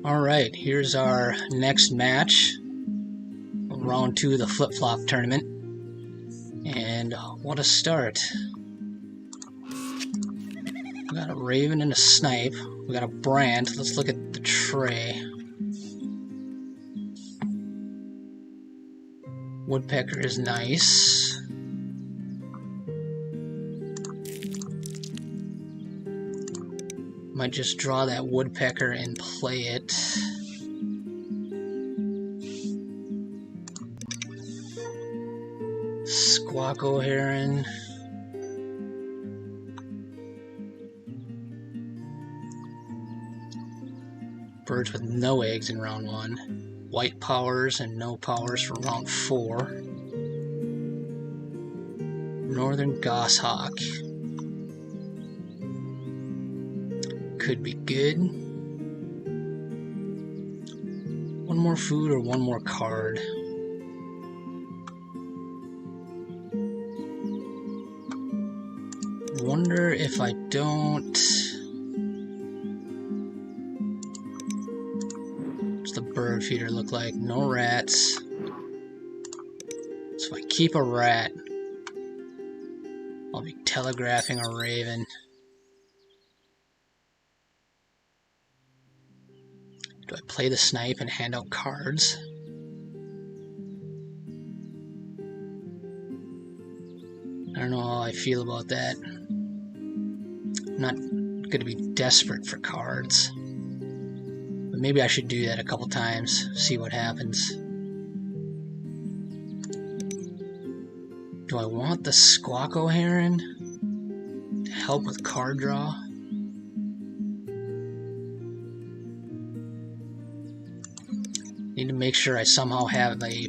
Alright, here's our next match. Round 2 of the flip-flop tournament. And what a start. We got a raven and a snipe. We got a brand. Let's look at the tray. Woodpecker is nice. Might just draw that woodpecker and play it. Squawko heron. Birds with no eggs in round 1. White powers and no powers for round 4. Northern goshawk. Could be good. One more food or one more card. Wonder if I don't... What's the bird feeder look like? No rats. So if I keep a rat, I'll be telegraphing a raven. Do I play the snipe and hand out cards? I don't know how I feel about that. I'm not going to be desperate for cards. But maybe I should do that a couple times, see what happens. Do I want the Squawko heron to help with card draw? Need to make sure I somehow have a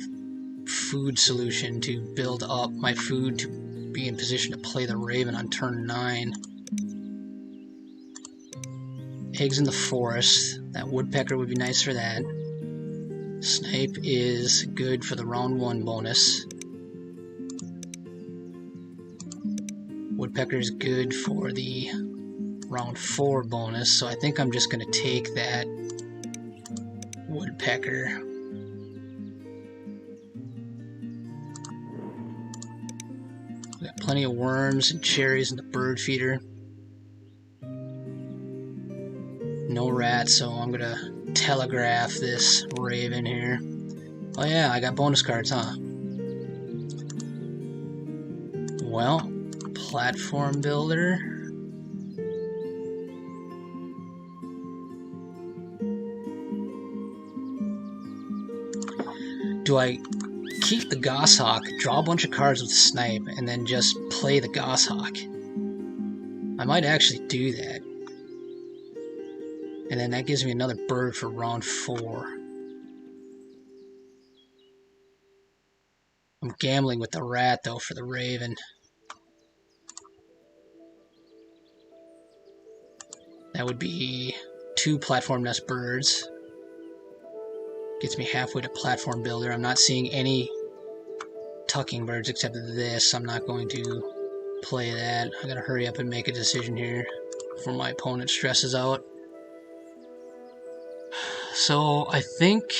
food solution to build up my food to be in position to play the raven on turn 9. Eggs in the forest. That woodpecker would be nice for that. Snipe is good for the round 1 bonus. Woodpecker is good for the round 4 bonus, so I think I'm just going to take that woodpecker. We got plenty of worms and cherries in the bird feeder. No rats, so I'm gonna telegraph this raven here. Oh yeah, I got bonus cards, huh? Well, platform builder. Do I keep the goshawk, draw a bunch of cards with snipe, and then just play the goshawk? I might actually do that. And then that gives me another bird for round 4. I'm gambling with the rat, though, for the raven. That would be 2 platform nest birds. Gets me halfway to platform builder. I'm not seeing any tucking birds except this. I'm not going to play that. I gotta hurry up and make a decision here before my opponent stresses out. So I think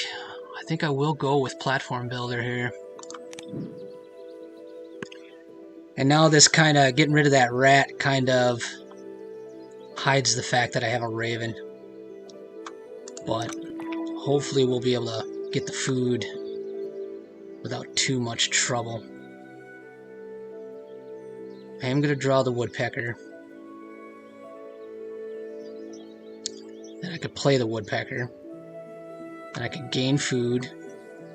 I will go with platform builder here. And now this kind of getting rid of that rat kind of hides the fact that I have a raven. But hopefully we'll be able to get the food without too much trouble. I am going to draw the woodpecker. Then I could play the woodpecker. Then I could gain food,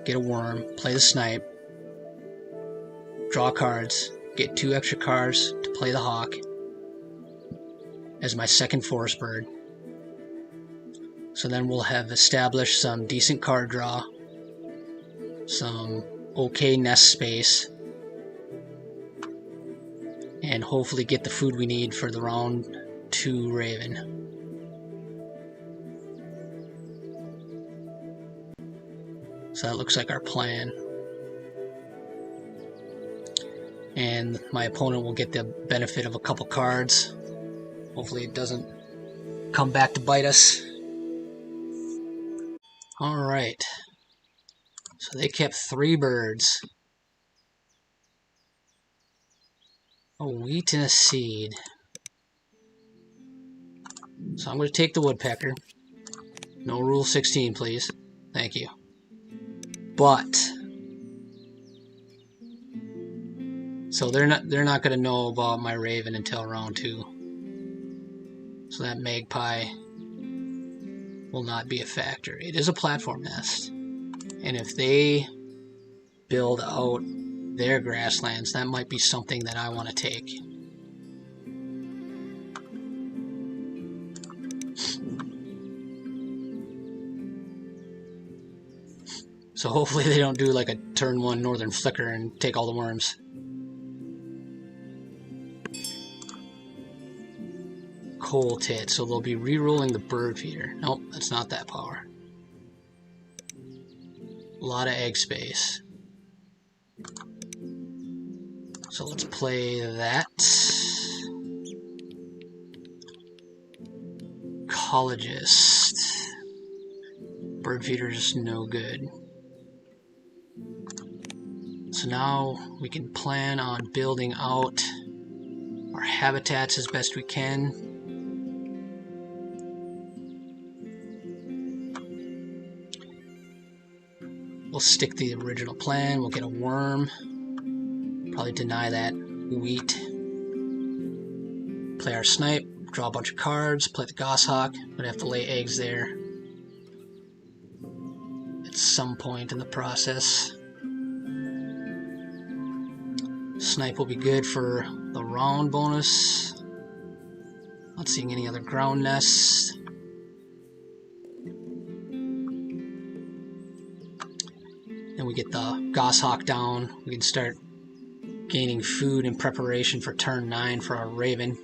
get a worm, play the snipe, draw cards, get 2 extra cards to play the hawk as my second forest bird. So then we'll have established some decent card draw, some okay nest space, and hopefully get the food we need for the round 2 raven. So that looks like our plan. And my opponent will get the benefit of a couple cards. Hopefully it doesn't come back to bite us. Alright. So they kept 3 birds. A wheat and a seed. So I'm going to take the woodpecker. No rule 16, please. Thank you. But so they're not going to know about my raven until round 2. So that magpie will not be a factor. It is a platform nest. And if they build out their grasslands, that might be something that I want to take. So hopefully they don't do like a turn 1 northern flicker and take all the worms. Coal tit, so they'll be re-rolling the bird feeder. Nope, that's not that power. A lot of egg space. So let's play that. Ecologist. Bird feeder's no good. So now we can plan on building out our habitats as best we can. We'll stick to the original plan. We'll get a worm. Probably deny that wheat. Play our snipe. Draw a bunch of cards. Play the goshawk. But have to lay eggs there at some point in the process. Snipe will be good for the round bonus. Not seeing any other ground nests. Then we get the goshawk down. We can start gaining food in preparation for turn 9 for our raven.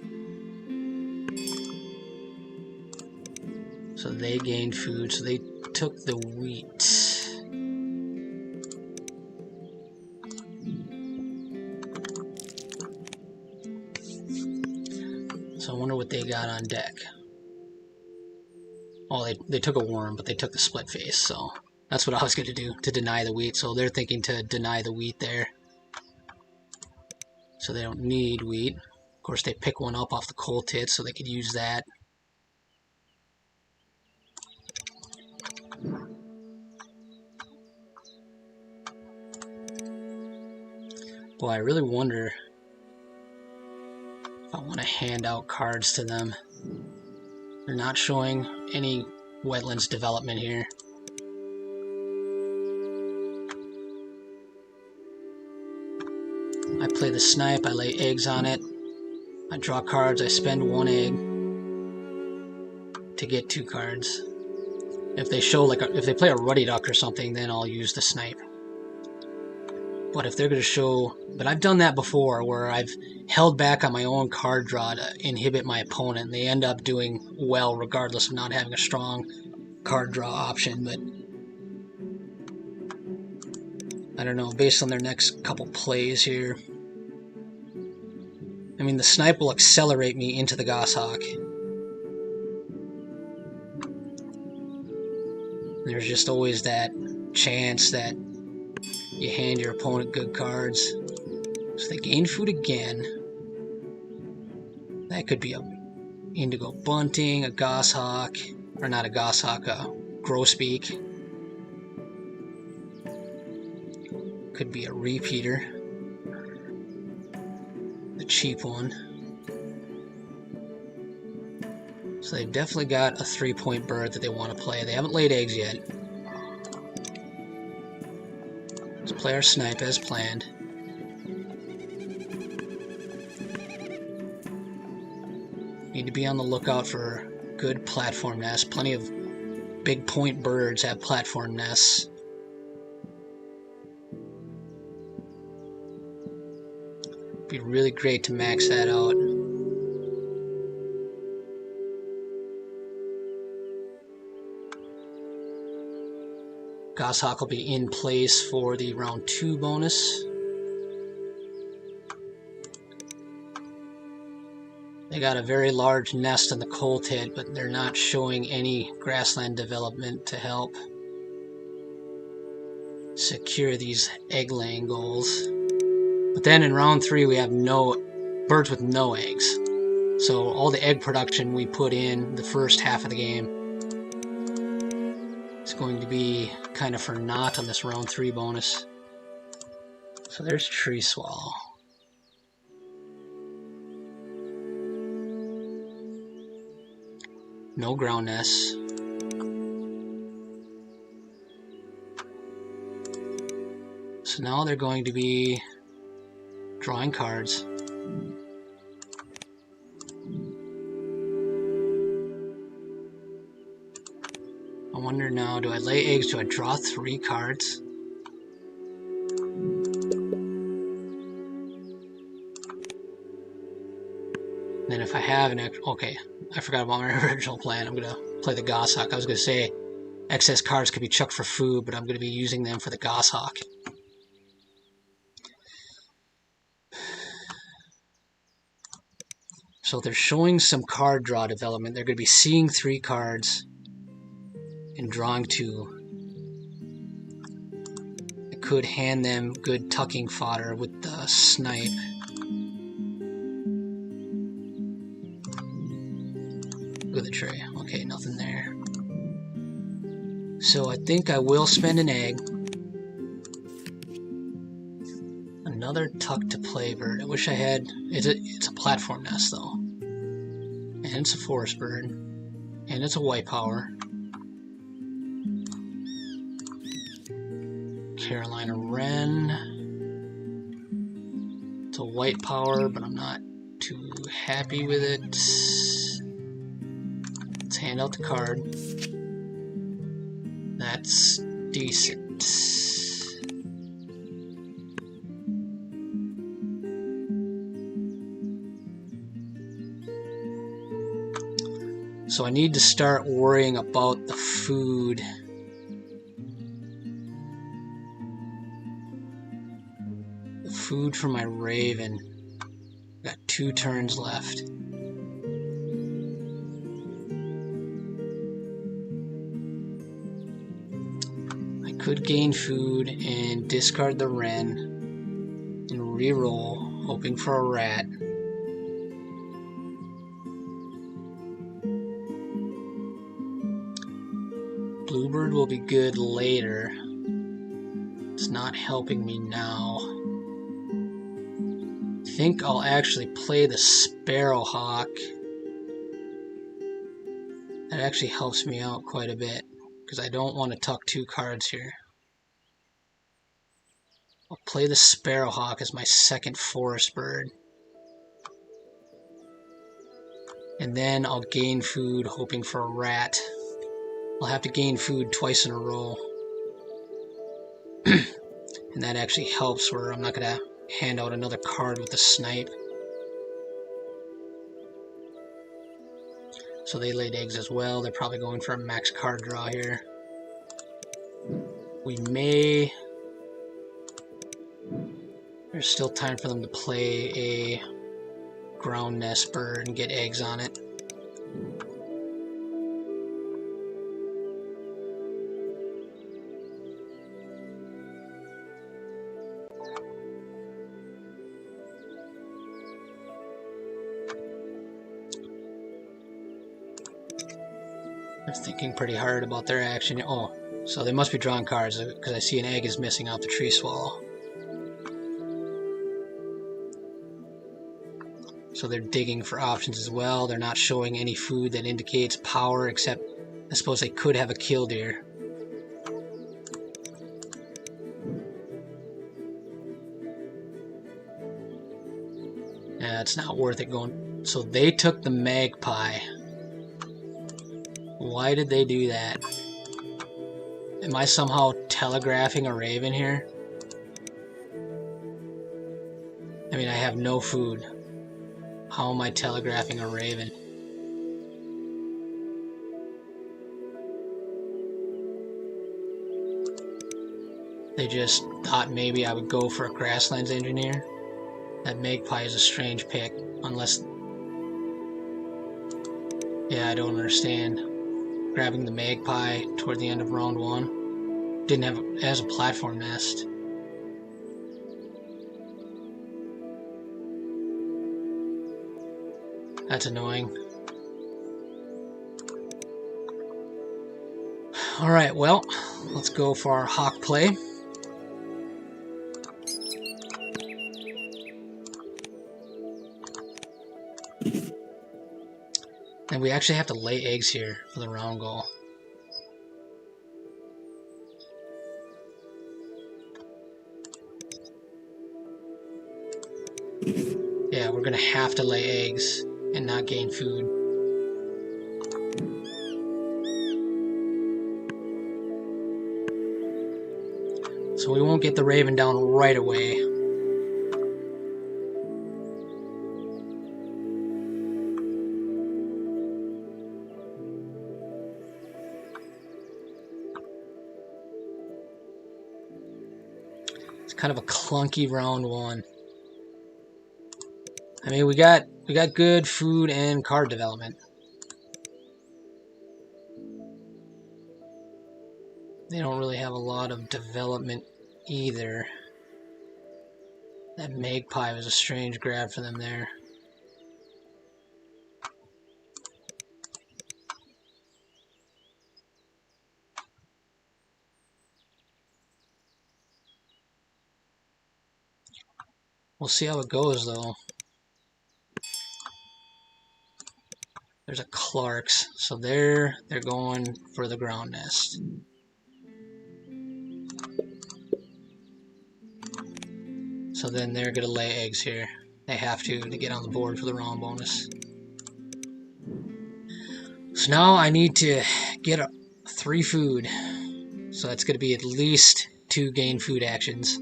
So they gained food, so they took the wheat. So I wonder what they got on deck. Oh, they took a worm, but they took the split face, so that's what I was going to do, to deny the wheat. So they're thinking to deny the wheat there. So they don't need wheat. Of course, they pick one up off the coal tit, so they could use that. Boy, I really wonder if I want to hand out cards to them. They're not showing any wetlands development here. I play the snipe, I lay eggs on it. I draw cards, I spend 1 egg to get 2 cards. If they show if they play a ruddy duck or something, then I'll use the snipe. But if they're going to show, but I've done that before where I've held back on my own card draw to inhibit my opponent. They end up doing well regardless of not having a strong card draw option. But I don't know, based on their next couple plays here. I mean, the snipe will accelerate me into the goshawk. There's just always that chance that you hand your opponent good cards. So they gain food again. That could be a indigo bunting, a goshawk, or not a goshawk, a grosbeak. Could be a repeater. The cheap one. So they've definitely got a 3-point bird that they want to play. They haven't laid eggs yet. Let's play our snipe as planned. Need to be on the lookout for good platform nests. Plenty of big point birds have platform nests. Be really great to max that out. Goshawk will be in place for the round 2 bonus. They got a very large nest in the coal tit, but they're not showing any grassland development to help. secure these egg laying goals. But then in round 3 we have no birds with no eggs. So all the egg production we put in the first half of the game is going to be kind of for naught on this round 3 bonus. So there's tree swallow. No ground nests. So now they're going to be drawing cards. I wonder now, do I lay eggs? Do I draw 3 cards? Then if I have an extra... Okay, I forgot about my original plan. I'm going to play the goshawk. I was going to say excess cards could be chucked for food, but I'm going to be using them for the goshawk. So they're showing some card draw development. They're going to be seeing 3 cards and drawing 2. I could hand them good tucking fodder with the snipe. With a tray. Okay, nothing there. So I think I will spend an egg. Another tuck to play bird. I wish I had... It's a platform nest though. And it's a forest bird. And it's a white power. Carolina wren. It's a white power, but I'm not too happy with it. Let's hand out the card. That's decent. So I need to start worrying about the food. The food for my raven. Got 2 turns left. I could gain food and discard the wren and re-roll, hoping for a rat. Bluebird will be good later. It's not helping me now. I think I'll actually play the Sparrowhawk. That actually helps me out quite a bit, because I don't want to tuck 2 cards here. I'll play the Sparrowhawk as my second forest bird. And then I'll gain food, hoping for a rat. I'll have to gain food twice in a row. And that actually helps where I'm not going to hand out another card with the snipe. So they laid eggs as well. They're probably going for a max card draw here. We may... There's still time for them to play a ground nest bird and get eggs on it. They're thinking pretty hard about their action. Oh, so they must be drawing cards because I see an egg is missing out the tree swallow. So they're digging for options as well. They're not showing any food that indicates power, except I suppose they could have a killdeer. Yeah, it's not worth it going. So they took the magpie. Why did they do that? Am I somehow telegraphing a raven here? I mean, I have no food. How am I telegraphing a raven? They just thought maybe I would go for a grasslands engineer. That magpie is a strange pick, unless... Yeah, I don't understand. Grabbing the magpie toward the end of round 1. Didn't have it as a platform nest. That's annoying. Alright, well, let's go for our hawk play. And we actually have to lay eggs here for the round goal. Yeah, we're gonna have to lay eggs and not gain food. So we won't get the raven down right away. It's kind of a clunky round one. I mean, we got good food and card development. They don't really have a lot of development either. That magpie was a strange grab for them there. We'll see how it goes, though. There's a Clark's, so they're going for the ground nest. So then they're gonna lay eggs here. They have to get on the board for the round bonus. So now I need to get 3 food. So that's gonna be at least 2 gain food actions.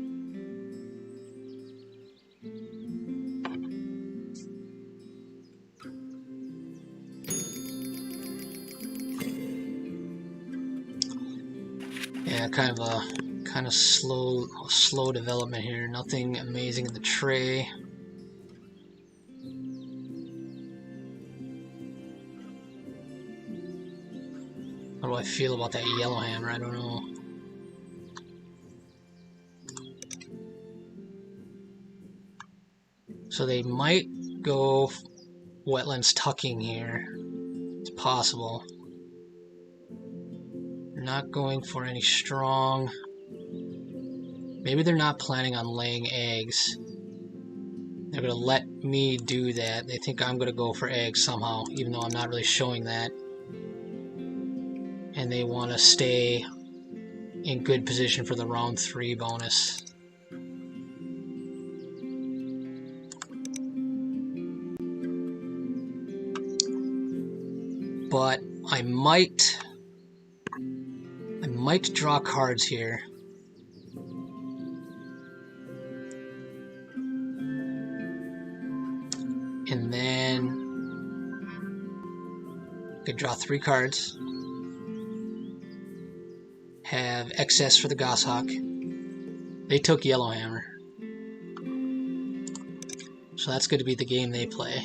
Yeah, kind of slow development here. Nothing amazing in the tray. How do I feel about that yellow hammer? I don't know. So they might go wetlands tucking here. It's possible. They're not going for any strong. Maybe they're not planning on laying eggs. They're going to let me do that. They think I'm going to go for eggs somehow, even though I'm not really showing that. And they want to stay in good position for the round 3 bonus. But I might draw cards here. And then I could draw 3 cards. Have excess for the goshawk. They took Yellowhammer. So that's going to be the game they play.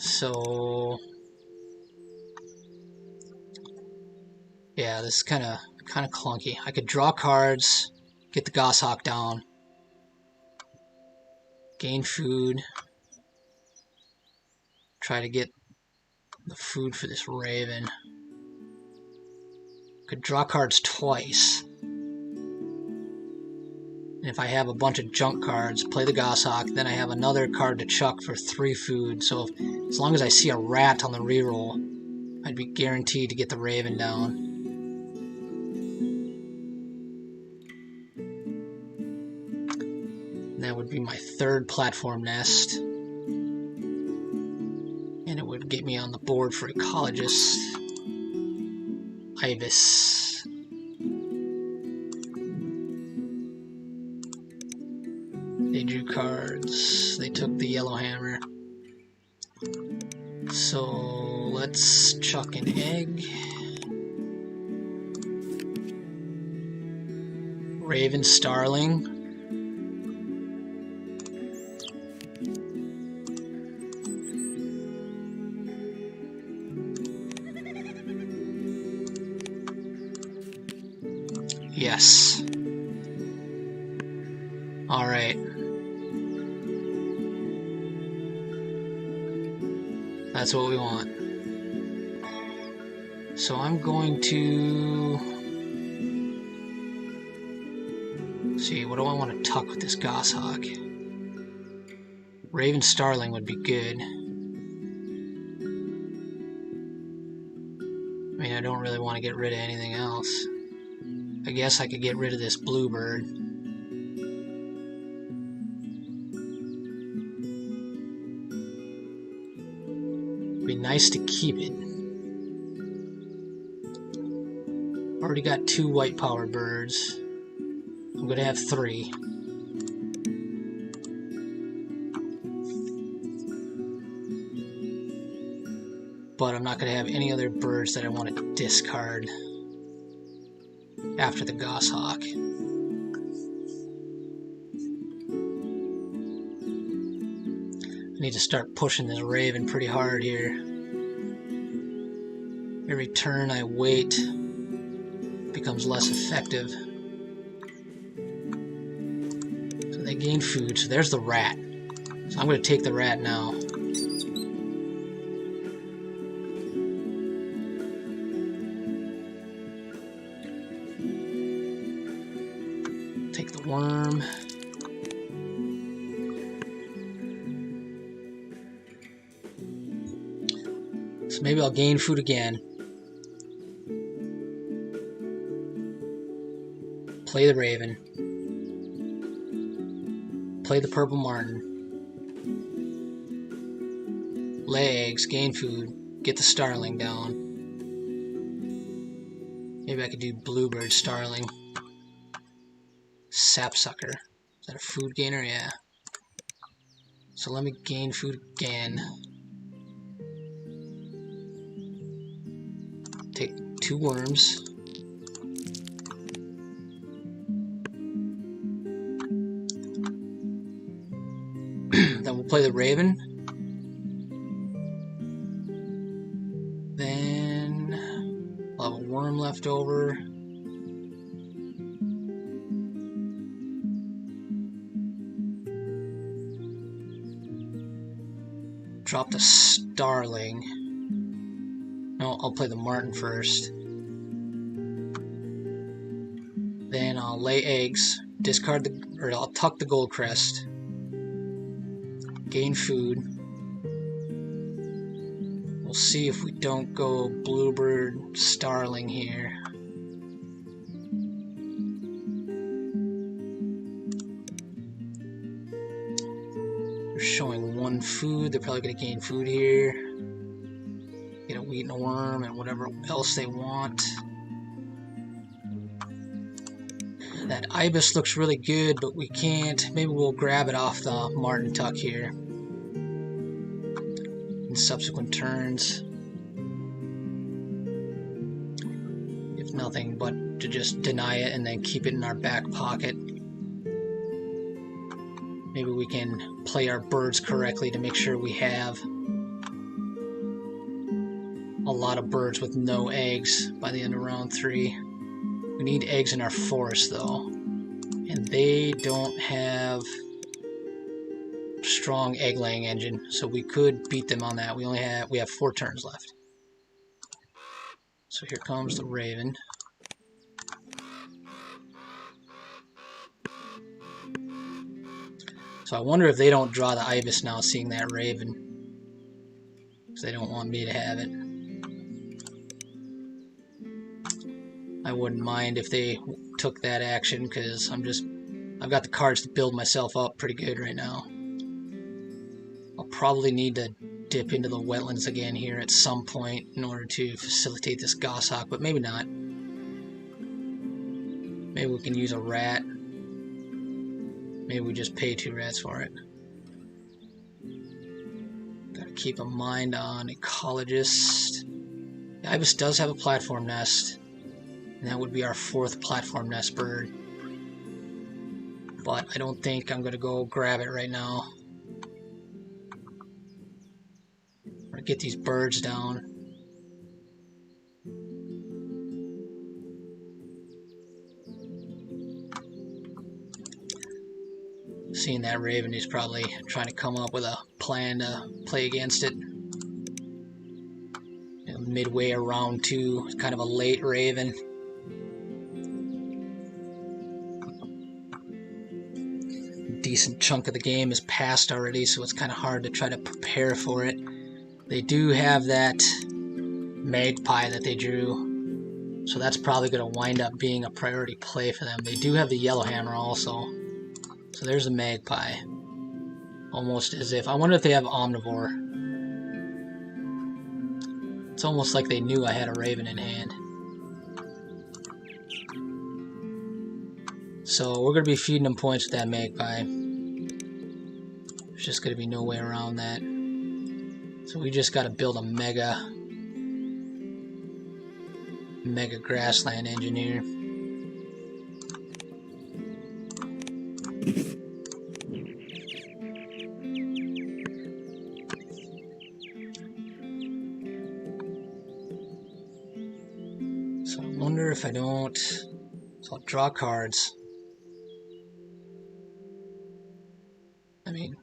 So yeah, this is kind of clunky. I could draw cards, get the goshawk down, gain food, try to get the food for this raven. Could draw cards twice. And if I have a bunch of junk cards, play the goshawk, then I have another card to chuck for 3 food. So as long as I see a rat on the reroll, I'd be guaranteed to get the raven down. And that would be my 3rd platform nest. And it would get me on the board for ecologist. Ibis. They drew cards. They took the Yellowhammer. So let's chuck an egg. Raven, starling. Yes. All right. That's what we want. So I'm going to see, what do I want to tuck with this goshawk? Raven starling would be good. I mean, I don't really want to get rid of anything else. I guess I could get rid of this bluebird. It'd be nice to keep it. Already got 2 white powered birds. I'm going to have 3. But I'm not going to have any other birds that I want to discard after the goshawk. I need to start pushing this raven pretty hard here. Every turn I wait becomes less effective. So they gain food. So there's the rat. So I'm going to take the rat now. Take the worm. So maybe I'll gain food again. Play the raven. Play the purple martin. Lay eggs, gain food, get the starling down. Maybe I could do bluebird starling. Sapsucker. Is that a food gainer? Yeah. So let me gain food again. Take 2 worms. Then we'll play the raven. Then I'll have a worm left over. Drop the starling. No, I'll play the martin first. Then I'll lay eggs, discard the, or I'll tuck the gold crest. Gain food. We'll see if we don't go bluebird starling here. They're showing 1 food. They're probably going to gain food here. Get a wheat and a worm and whatever else they want. That ibis looks really good, but we can't. Maybe we'll grab it off the martin tuck here in subsequent turns. If nothing but to just deny it and then keep it in our back pocket. Maybe we can play our birds correctly to make sure we have a lot of birds with no eggs by the end of round 3. We need eggs in our forest though, and they don't have strong egg laying engine, so we could beat them on that. We have 4 turns left. So here comes the raven. So I wonder if they don't draw the ibis now, seeing that raven, because they don't want me to have it. I wouldn't mind if they took that action, because I've got the cards to build myself up pretty good right now. I'll probably need to dip into the wetlands again here at some point in order to facilitate this goshawk, but maybe not. Maybe we can use a rat. Maybe we just pay 2 rats for it. Gotta keep a mind on ecologist. The ibis does have a platform nest, and that would be our 4th platform nest bird. But I don't think I'm gonna go grab it right now. I'm gonna get these birds down. Seeing that raven, he's probably trying to come up with a plan to play against it. You know, midway around 2, it's kind of a late raven. Decent chunk of the game is passed already, so it's kind of hard to try to prepare for it. They do have that magpie that they drew, so that's probably going to wind up being a priority play for them. They do have the yellowhammer also, so there's a magpie. Almost as if, I wonder if they have omnivore. It's almost like they knew I had a raven in hand. So we're going to be feeding them points with that magpie. There's just going to be no way around that. So we just got to build a mega grassland engineer. So I wonder if I don't... So I'll draw cards. I mean,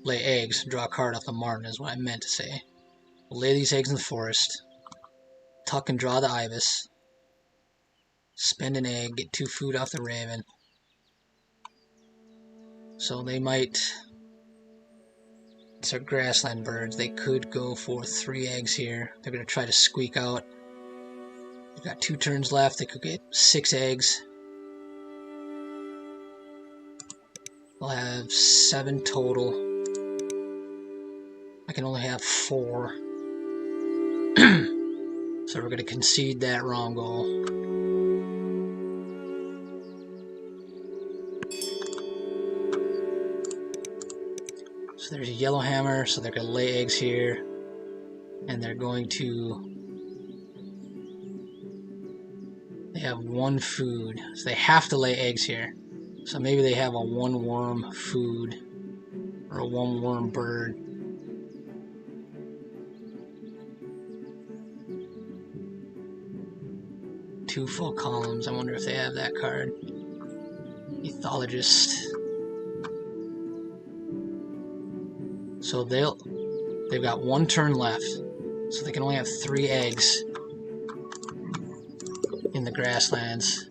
lay eggs, draw a card off the marten is what I meant to say. We'll lay these eggs in the forest. Tuck and draw the ibis. Spend an egg, get 2 food off the raven. So they might... It's our grassland birds. They could go for 3 eggs here. They're going to try to squeak out. They've got 2 turns left. They could get 6 eggs. They'll have 7 total. I can only have 4. So we're going to concede that wrong goal. So there's a yellowhammer, so they're going to lay eggs here. And they're going to... They have 1 food, so they have to lay eggs here. So maybe they have a 1 worm food, or a 1 worm bird. Two full columns. I wonder if they have that card. Ethologist. So they've got 1 turn left, so they can only have 3 eggs in the grasslands.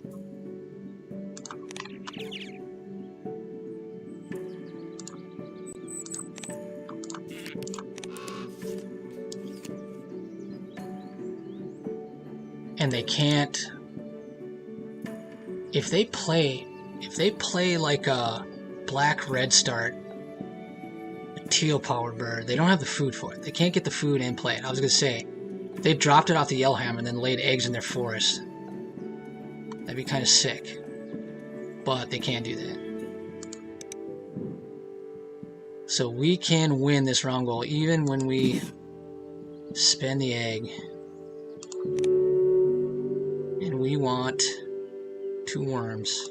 And they can't, if they play like a black red start, a teal power bird, they don't have the food for it. They can't get the food and play it. I was gonna say, if they dropped it off the yellowhammer and then laid eggs in their forest, that'd be kind of sick. But they can't do that. So we can win this round goal even when we spend the egg. And we want 2 worms.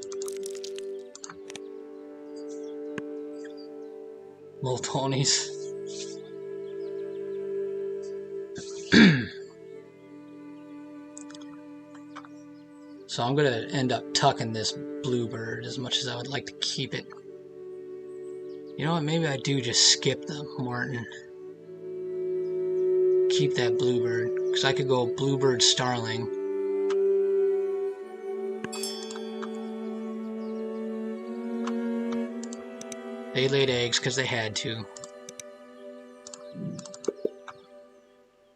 Little Tonys. So I'm going to end up tucking this bluebird as much as I would like to keep it. You know what, maybe I do just skip the marten. Keep that bluebird, because I could go bluebird starling. They laid eggs because they had to.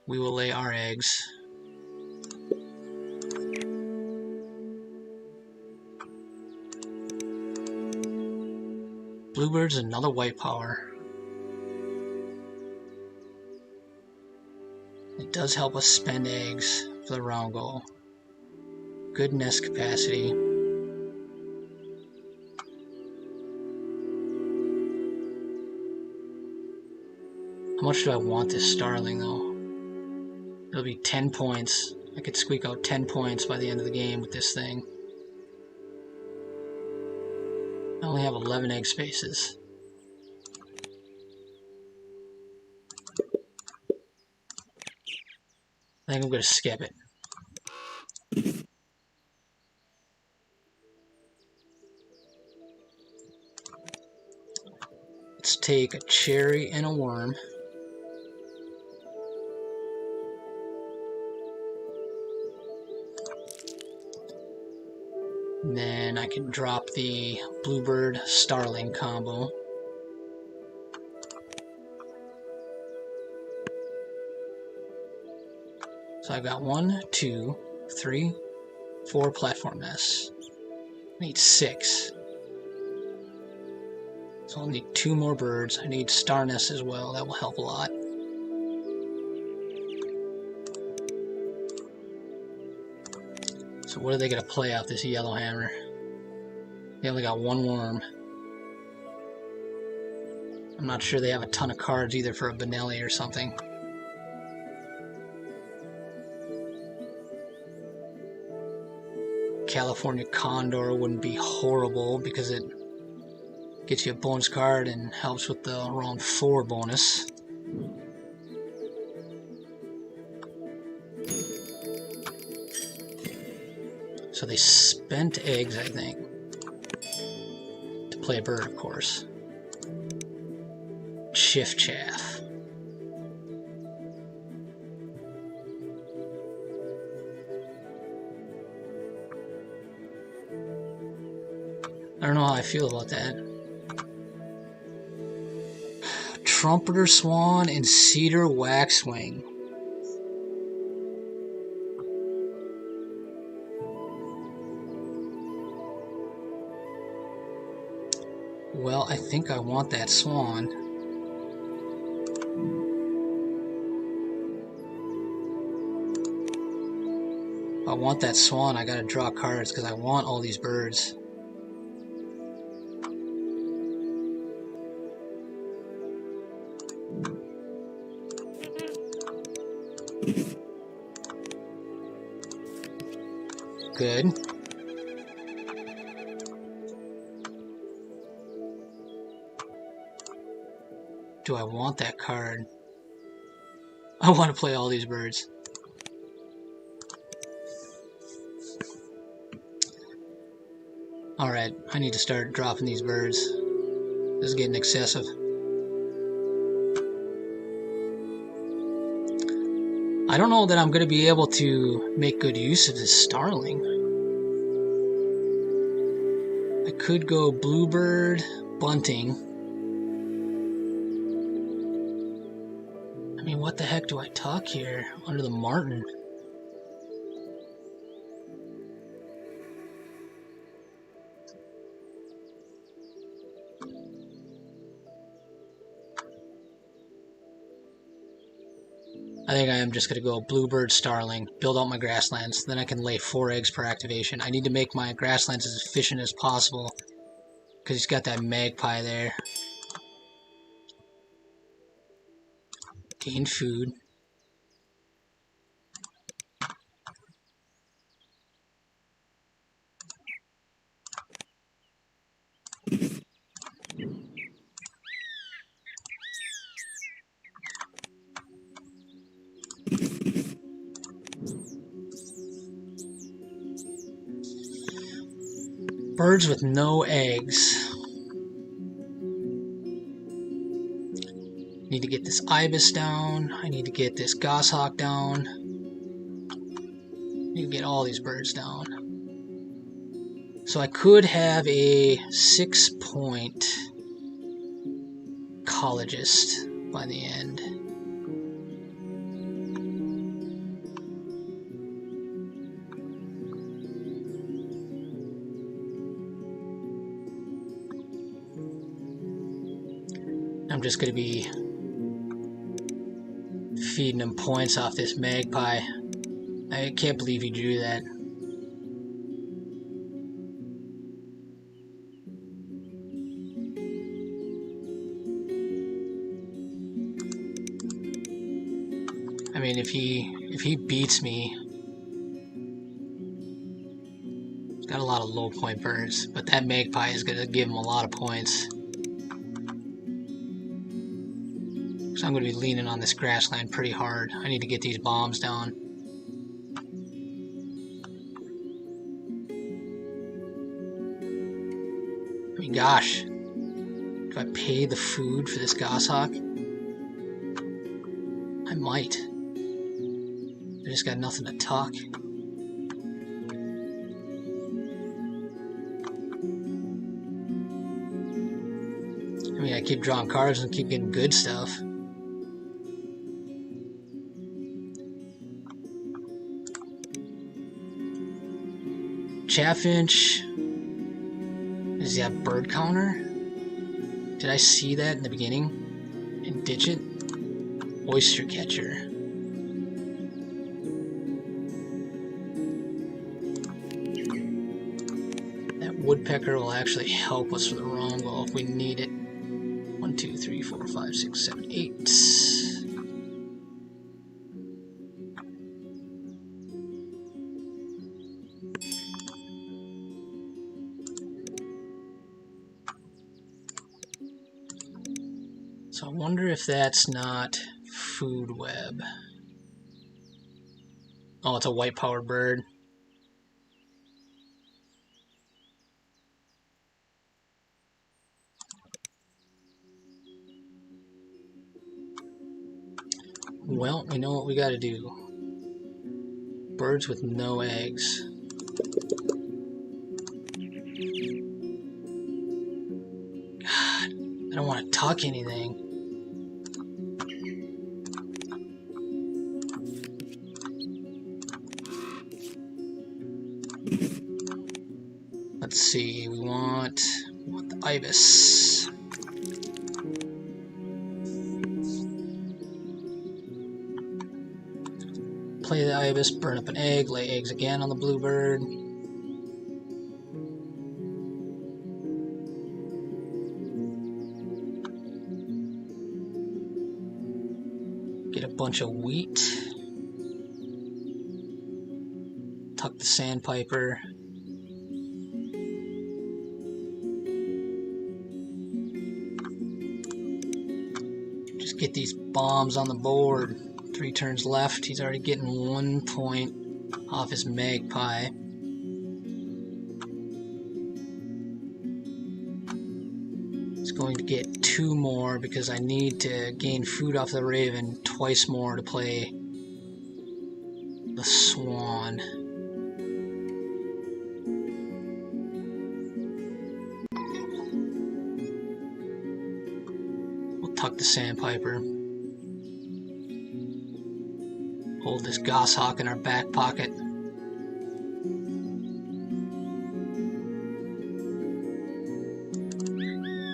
We will lay our eggs. Bluebird's another white power. It does help us spend eggs for the round goal. Good nest capacity. How much do I want this starling, though? It'll be 10 points. I could squeak out 10 points by the end of the game with this thing. I only have 11 egg spaces. I think I'm going to skip it. Let's take a cherry and a worm. And then I can drop the bluebird starling combo. So I've got 1, 2, 3, 4 platform nests. I need 6. So I'll need 2 more birds. I need star nests as well. That will help a lot. So what are they going to play off this yellow hammer? They only got 1 worm. I'm not sure they have a ton of cards either for a Benelli or something. California Condor wouldn't be horrible because it gets you a bonus card and helps with the round 4 bonus. So they spent eggs, I think, to play a bird, of course. Shift chaff. I don't know how I feel about that. Trumpeter Swan and Cedar Waxwing. Well, I think I want that swan. If I want that swan, I gotta draw cards because I want all these birds. Good. Do I want that card? I want to play all these birds. Alright, I need to start dropping these birds. This is getting excessive. I don't know that I'm going to be able to make good use of this starling. I could go bluebird, bunting. I mean, what the heck do I tuck here under the martin? I think I am just going to go bluebird starling, build out my grasslands, then I can lay 4 eggs per activation. I need to make my grasslands as efficient as possible because he's got that magpie there. Gain food. Birds with no eggs. Need to get this ibis down. I need to get this goshawk down. Need to get all these birds down. So I could have a 6-point ecologist by the end. I'm just going to be feeding him points off this magpie. I can't believe he drew that. mean, if he beats me, he's got a lot of low point birds, but that magpie is gonna give him a lot of points. So I'm gonna be leaning on this grassland pretty hard. I need to get these bombs down. I mean, gosh, do I pay the food for this goshawk? I might. I just got nothing to tuck. I mean, I keep drawing cards and keep getting good stuff. Chaffinch. Does he have bird counter? Did I see that in the beginning and ditch it? Oyster catcher. That woodpecker will actually help us for the wrong goal if we need it. 1, 2, 3, 4, 5, 6, 7, 8. So I wonder if that's not food web. Oh, it's a white powered bird. Well, we know what we gotta do. Birds with no eggs. God, I don't want to tuck anything. Let's see, we want the ibis. Play the ibis, burn up an egg, lay eggs again on the bluebird. Get a bunch of wheat. Tuck the sandpiper. Just get these bombs on the board. 3 turns left. He's already getting 1 point off his magpie. He's going to get 2 more because I need to gain food off the raven twice more to play the swan. We'll tuck the sandpiper. Hold this goshawk in our back pocket.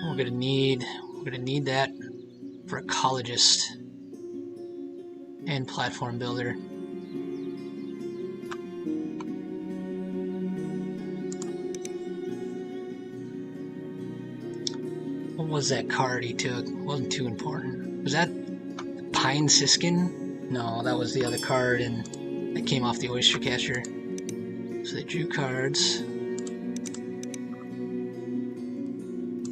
We're gonna need that for ecologist and platform builder. What was that card he took? It wasn't too important. Was that Pine Siskin? No, that was the other card and that came off the oyster catcher. So they drew cards.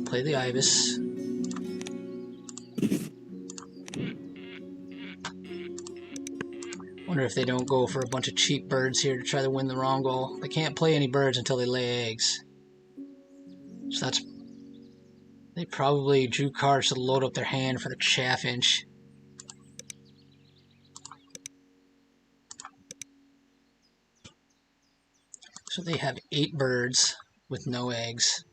Play the ibis. Wonder if they don't go for a bunch of cheap birds here to try to win the wrong goal. They can't play any birds until they lay eggs. So that's... They probably drew cards to load up their hand for the chaffinch. So they have 8 birds with no eggs.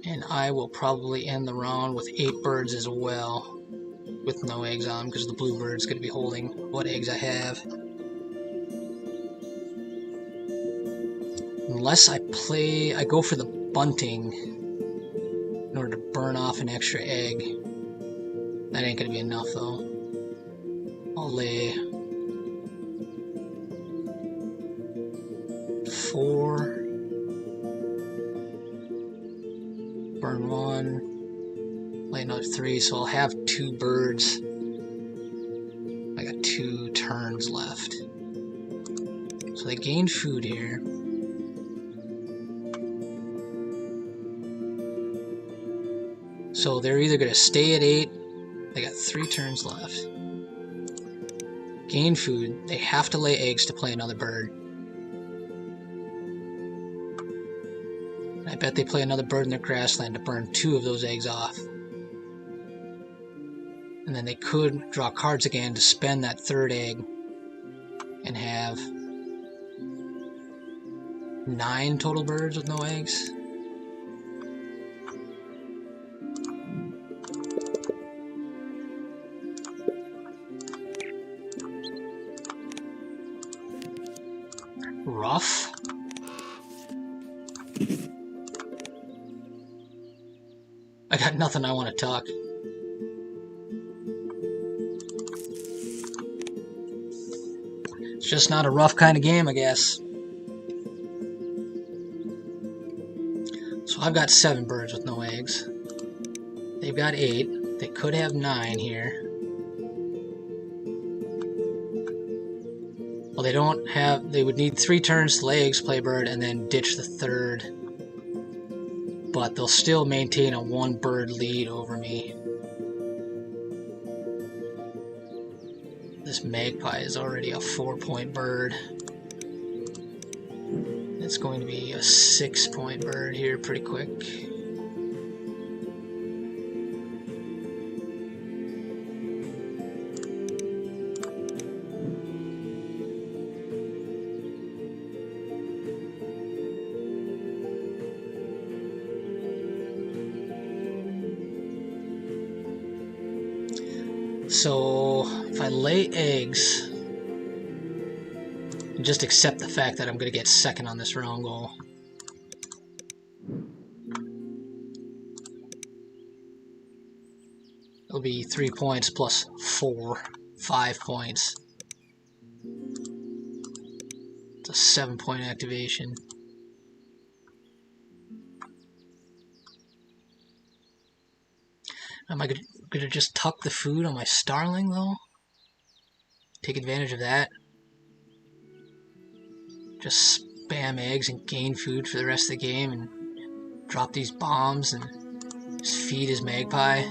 And I will probably end the round with 8 birds as well, with no eggs on them, because the blue bird's going to be holding what eggs I have. Unless I go for the bunting in order to burn off an extra egg. That ain't going to be enough though. I'll lay 4, burn 1, lay another another 3, so I'll have 2 birds. I got 2 turns left. So they gained food here. So they're either going to stay at 8. They got 3 turns left. Gain food. They have to lay eggs to play another bird. I bet they play another bird in their grassland to burn 2 of those eggs off. And then they could draw cards again to spend that 3rd egg and have 9 total birds with no eggs. Rough. I got nothing I want to talk. It's just not a rough kind of game, I guess. So I've got 7 birds with no eggs. They've got 8. They could have 9 here. Well, they don't have... They would need 3 turns to lay eggs, play bird, and then ditch the 3rd. But they'll still maintain a 1 bird lead over me. This magpie is already a 4-point bird. It's going to be a 6-point bird here pretty quick. So if I lay eggs and just accept the fact that I'm going to get 2nd on this round goal, it'll be 3 points plus 4, 5 points. It's a 7-point activation. Am I going to just tuck the food on my starling, though? Take advantage of that. Just spam eggs and gain food for the rest of the game and drop these bombs and just feed his magpie. I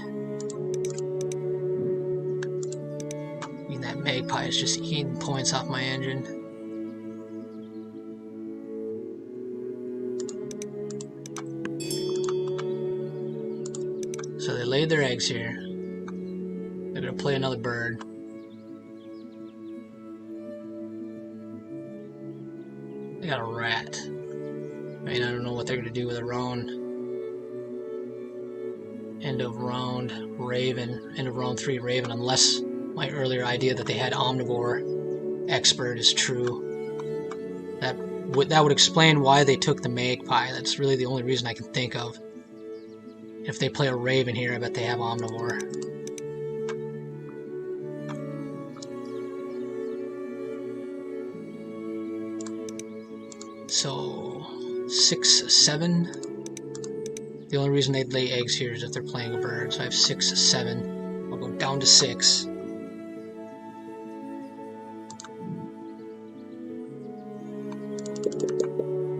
mean, that magpie is just eating points off my engine. So they laid their eggs here. They're going to play another bird. They got a rat. I mean, I don't know what they're going to do with their own. End of round raven. End of round 3 raven, unless my earlier idea that they had omnivore expert is true. That would explain why they took the magpie. That's really the only reason I can think of. If they play a raven here, I bet they have omnivore. So 6, 7. The only reason they'd lay eggs here is if they're playing a bird. So I have 6, 7. I'll go down to 6.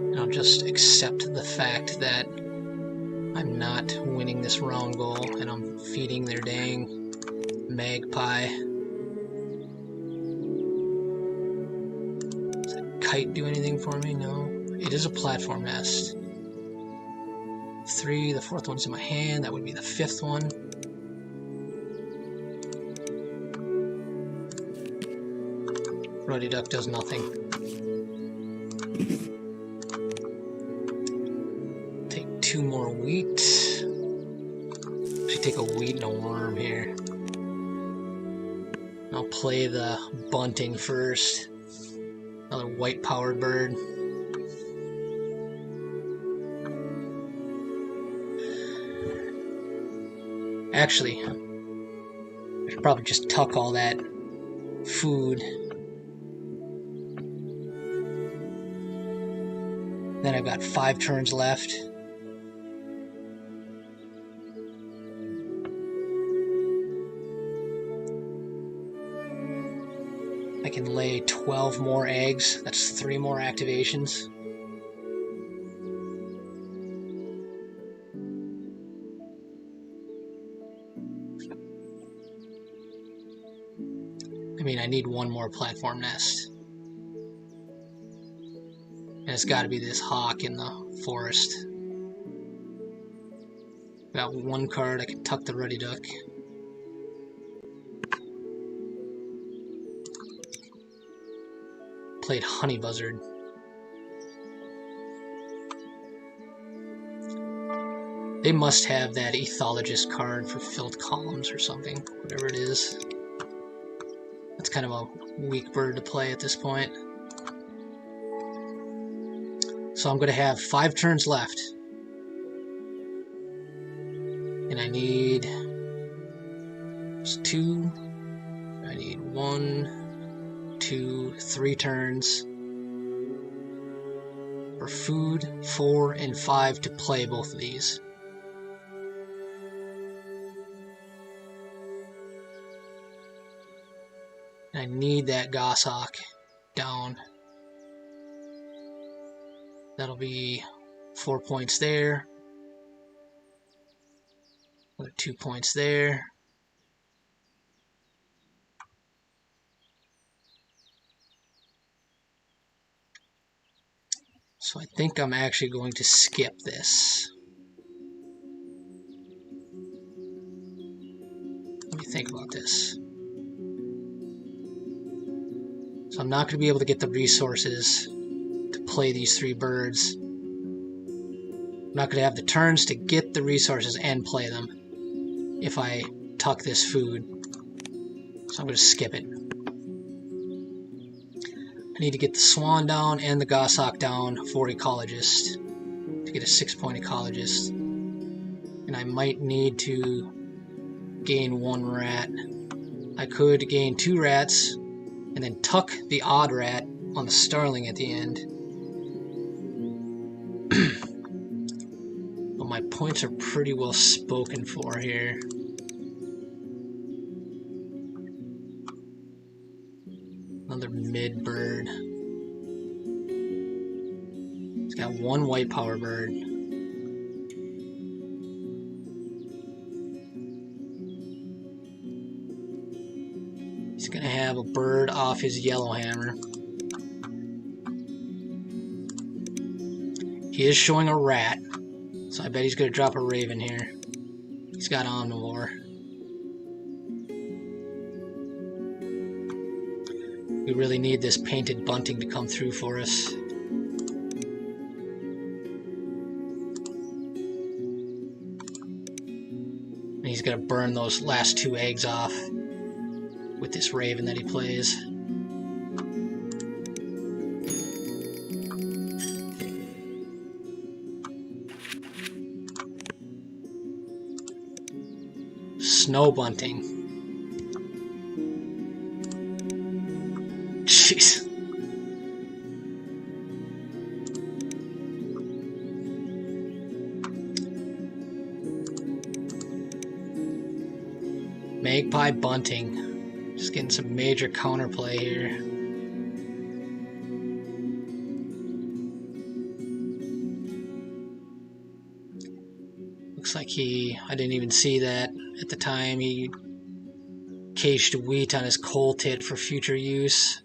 And I'll just accept the fact that I'm not winning this round goal, and I'm feeding their dang magpie. Does that kite do anything for me? No. It is a platform nest. 3, the 4th one's in my hand. That would be the 5th one. Ruddy duck does nothing. Take 2 more wheat. Should take a wheat and a worm here. I'll play the bunting first. Another white powered bird. Actually, I should probably just tuck all that food. Then I've got 5 turns left. I can lay 12 more eggs. That's 3 more activations. I mean, I need 1 more platform nest. And it's got to be this hawk in the forest. Got 1 card. I can tuck the ruddy duck. Played honey buzzard. They must have that ethologist card for filled columns or something, whatever it is. That's kind of a weak bird to play at this point. So I'm going to have 5 turns left. And I need 2. I need 1, 2, 3 turns for food, 4 and 5 to play both of these. And I need that goshawk down. That'll be 4 points there. Another 2 points there. So I think I'm actually going to skip this. Let me think about this. So I'm not going to be able to get the resources to play these 3 birds. I'm not going to have the turns to get the resources and play them if I tuck this food. So I'm going to skip it. I need to get the swan down and the goshawk down for ecologist to get a 6-point ecologist. And I might need to gain 1 rat. I could gain 2 rats and then tuck the odd rat on the starling at the end. But my points are pretty well spoken for here. Another mid bird. It's got 1 white power bird. He's gonna have a bird off his yellowhammer. He is showing a rat, so I bet he's gonna drop a raven here. He's got omnivore. We really need this painted bunting to come through for us. And he's gonna burn those last 2 eggs off with this raven that he plays. Snow bunting. Jeez. Magpie bunting. Just getting some major counterplay here. Looks like I didn't even see that at the time. He caged wheat on his coal tit for future use.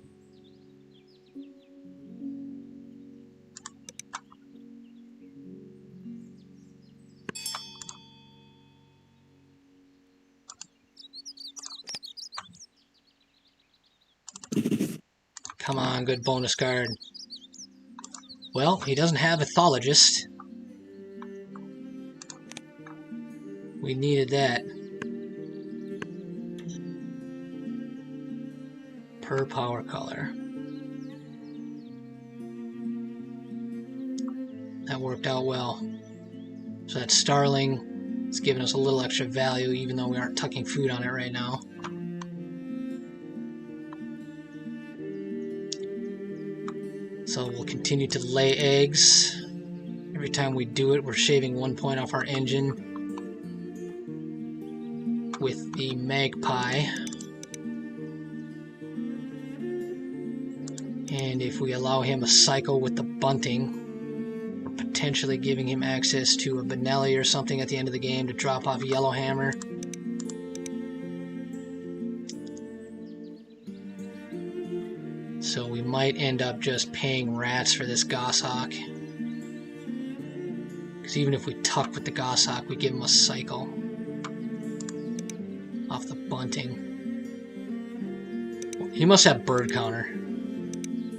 Come on, good bonus card. Well, he doesn't have ethologist. We needed that. Per power color. That worked out well. So that starling is giving us a little extra value even though we aren't tucking food on it right now. So we'll continue to lay eggs. Every time we do it, we're shaving 1 point off our engine with the magpie. And if we allow him a cycle with the bunting, we're potentially giving him access to a Benelli or something at the end of the game to drop off Yellowhammer. So we might end up just paying rats for this Goshawk. Because even if we tuck with the Goshawk, we give him a cycle off the bunting. He must have bird counter.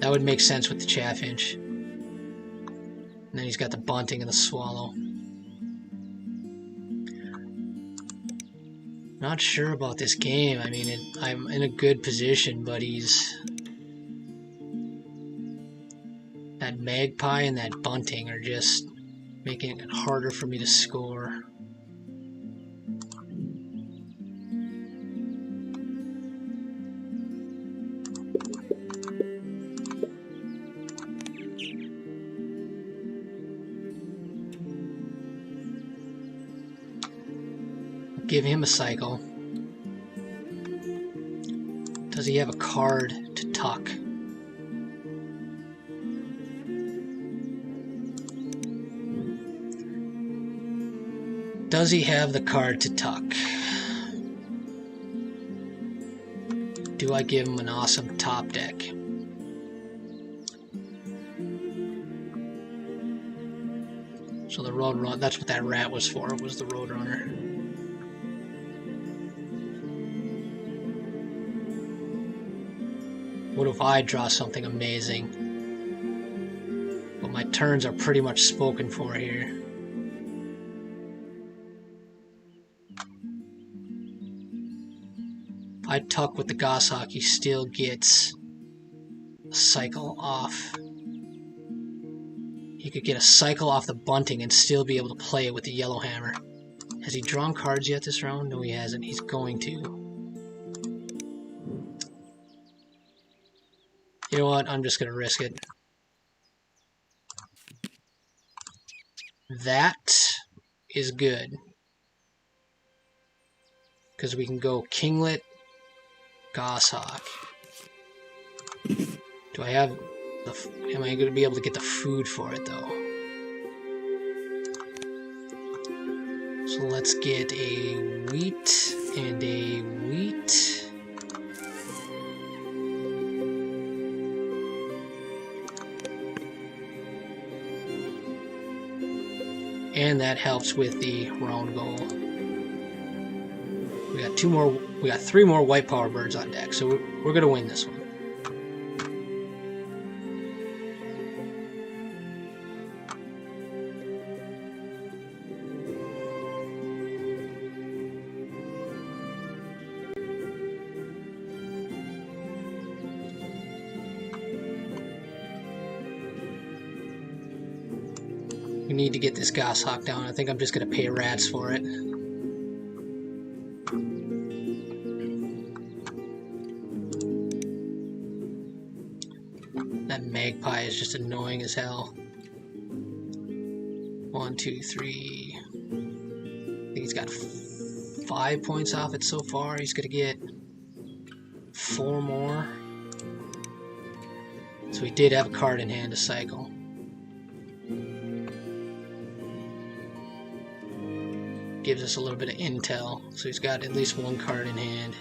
That would make sense with the Chaffinch. And then he's got the bunting and the swallow. Not sure about this game. I mean, I'm in a good position, but he's... That magpie and that bunting are just making it harder for me to score. Give him a cycle. Does he have a card to tuck? Does he have the card to tuck? Do I give him an awesome top deck? So the Roadrunner, that's what that rat was for, was the Roadrunner. What if I draw something amazing? But my turns are pretty much spoken for here. If I tuck with the Goshawk, he still gets a cycle off. He could get a cycle off the bunting and still be able to play it with the Yellowhammer. Has he drawn cards yet this round? No, he hasn't. He's going to. You know what? I'm just going to risk it. That is good. Because we can go Kinglet, Goshawk. Do I have the... Am I going to be able to get the food for it, though? So let's get a wheat and a wheat. And that helps with the round goal. We got we got 3 more white power birds on deck, so we're gonna win this one. We need to get this Goshawk down. I think I'm just going to pay rats for it. That magpie is just annoying as hell. 1, 2, 3. I think he's got 5 points off it so far. He's going to get 4 more. So he did have a card in hand to cycle. Gives us a little bit of intel, so he's got at least 1 card in hand.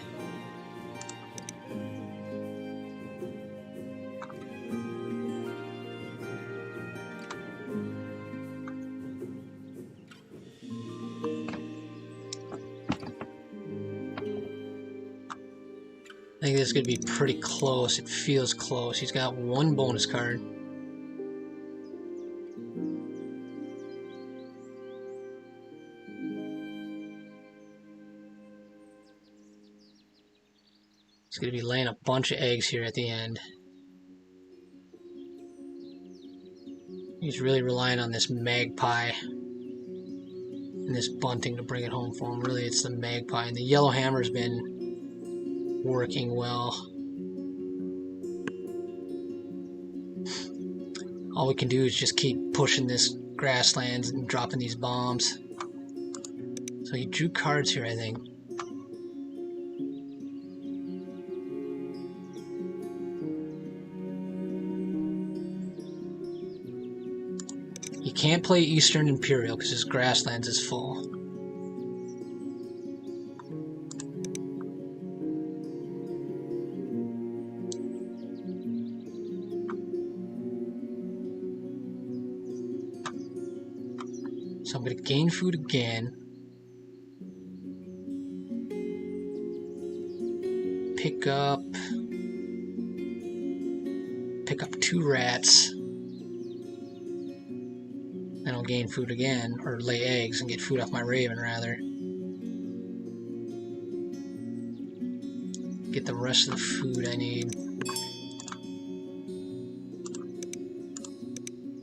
I think this is going to be pretty close. It feels close. He's got 1 bonus card. He's going to be laying a bunch of eggs here at the end. He's really relying on this magpie and this bunting to bring it home for him. Really, it's the magpie. And the Yellowhammer's been working well. All we can do is just keep pushing this grasslands and dropping these bombs. So he drew cards here, I think. He can't play Eastern Imperial because his grasslands is full. So I'm going to gain food again. Pick up 2 rats. Then I'll gain food again, or lay eggs and get food off my raven rather. Get the rest of the food I need.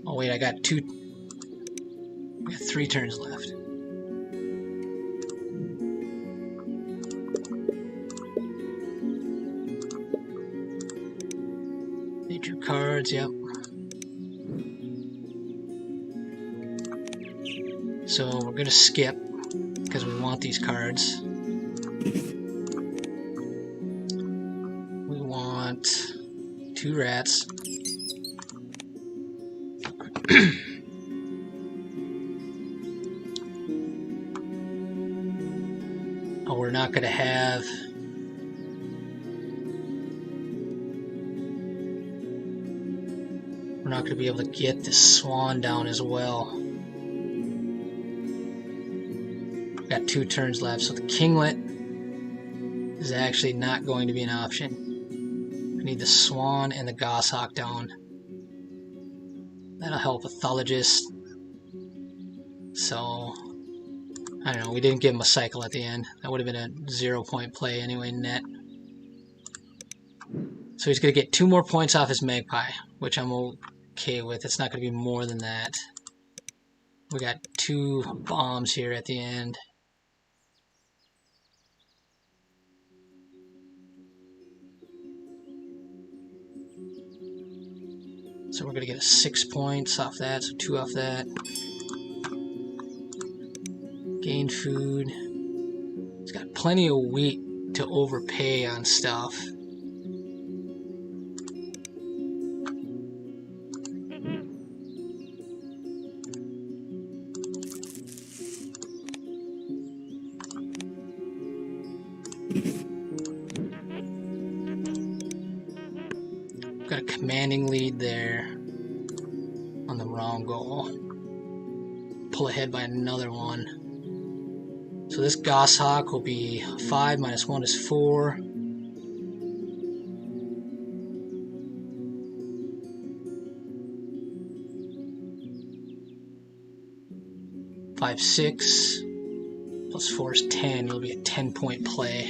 Oh wait, I got 3 turns left. They drew cards, yep. So we're gonna skip because we want these cards. We want 2 rats. Oh, we're not gonna have. We're not gonna be able to get this swan down as well. Got 2 turns left, so the kinglet is actually not going to be an option. I need the swan and the goshawk down. That'll help pathologist. So I don't know, we didn't give him a cycle at the end. That would have been a 0-point play anyway, net. So he's going to get 2 more points off his magpie, which I'm okay with. It's not going to be more than that. We got 2 bombs here at the end. So we're going to get a 6 points off that, so 2 off that. Gain food. It's got plenty of wheat to overpay on stuff. Got a commanding lead there on the wrong goal. Pull ahead by another one. So this goshawk will be 5 minus 1 is 4. Five, 6 plus 4 is 10. It'll be a 10-point play.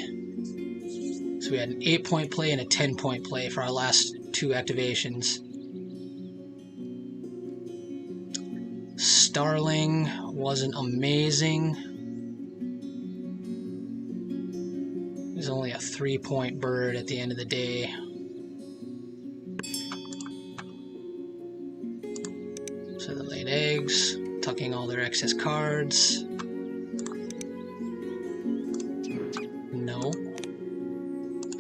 So we had an 8-point play and a 10-point play for our last 2 activations. Starling wasn't amazing. He's only a 3-point bird at the end of the day. So they laid eggs, tucking all their excess cards. No.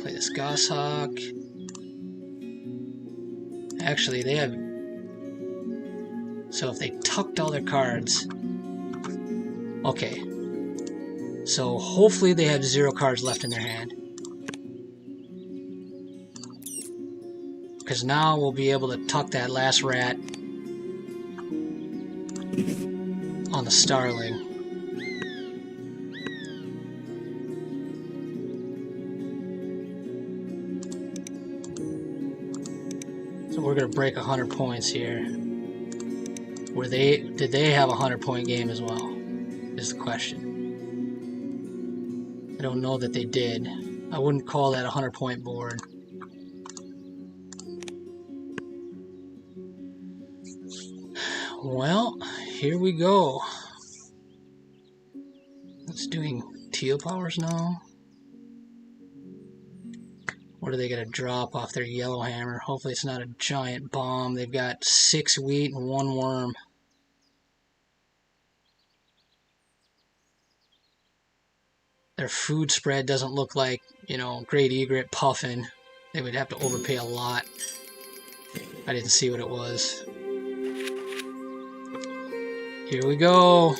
Play this goshawk. Actually, they have... So if they tucked all their cards... Okay. So hopefully they have 0 cards left in their hand. Because now we'll be able to tuck that last rat on the starling. So we're going to break 100 points here. Did they have a 100-point game as well? Is the question. I don't know that they did. I wouldn't call that a 100-point board. Well, here we go. It's doing teal powers now. What are they going to drop off their yellow hammer? Hopefully it's not a giant bomb. They've got 6 wheat and 1 worm. Their food spread doesn't look like, you know, great egret puffin. They would have to overpay a lot. I didn't see what it was. Here we go.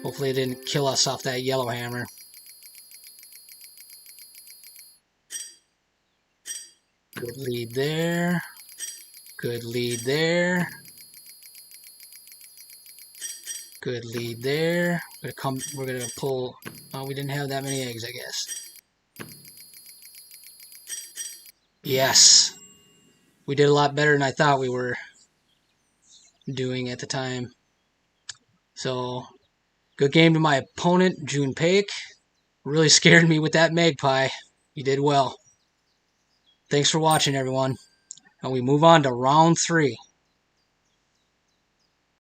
Hopefully it didn't kill us off that yellow hammer. Good lead there. Good lead there. Good lead there. We're gonna pull. Oh, we didn't have that many eggs, I guess. Yes. We did a lot better than I thought we were doing at the time. So, good game to my opponent, JunePaik. Really scared me with that magpie. You did well. Thanks for watching, everyone. And we move on to round 3.